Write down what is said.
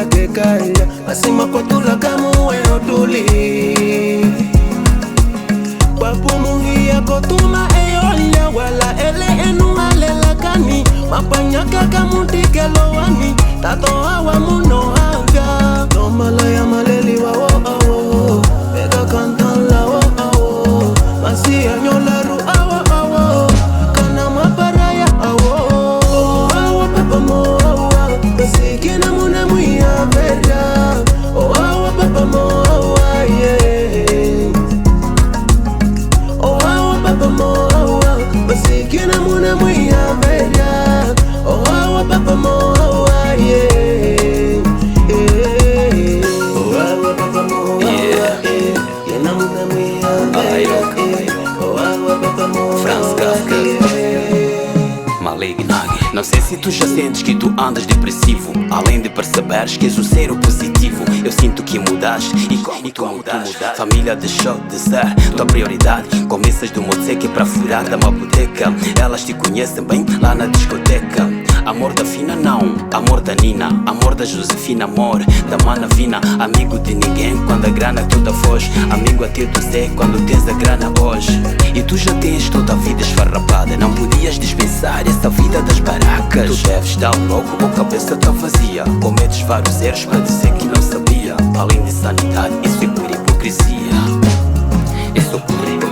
la que calla, asima kwa tula kamu eno tuli. Papu muhia kotuma eyonya wala ele enu alela kani, mapanyaka kamutike lowani, tato hawa muno hanga. No malaya maleli wa wo awo, ega kantan la wo awo, masia nyola ru awo awo, kana maparaya awo. Awo papa mo awa, basikina muna muya verga. Oh awo papa mo awa yeah. Oh awo papa mo awa, basikina muna muya verga. Oh awo papa mo awa yeah. Oh awo papa mo awa yeah. Yana muna muya verga. Oh awo papa mo awa yeah. Maligno. Não sei se tu já sentes que tu andas depressivo, além de perceberes que és um ser positivo. Eu sinto que mudaste e como tu mudaste, família deixou de ser tua prioridade. Começas do moteque para furar da maboteca. Elas te conhecem bem lá na discoteca. Amor da Fina não, amor da Nina, amor da Josefina, amor da Mana Vina. Amigo de ninguém quando a grana toda foge, amigo até do Zé quando tens a grana hoje. E tu já tens toda a vida esfarrapada, não podias dispensar essa vida das baracas. Tu deves estar louco ou cabeça tá vazia, cometes vários erros para dizer que não sabia. Além de sanidade, isso é pura hipocrisia. Isso é pura hipocrisia.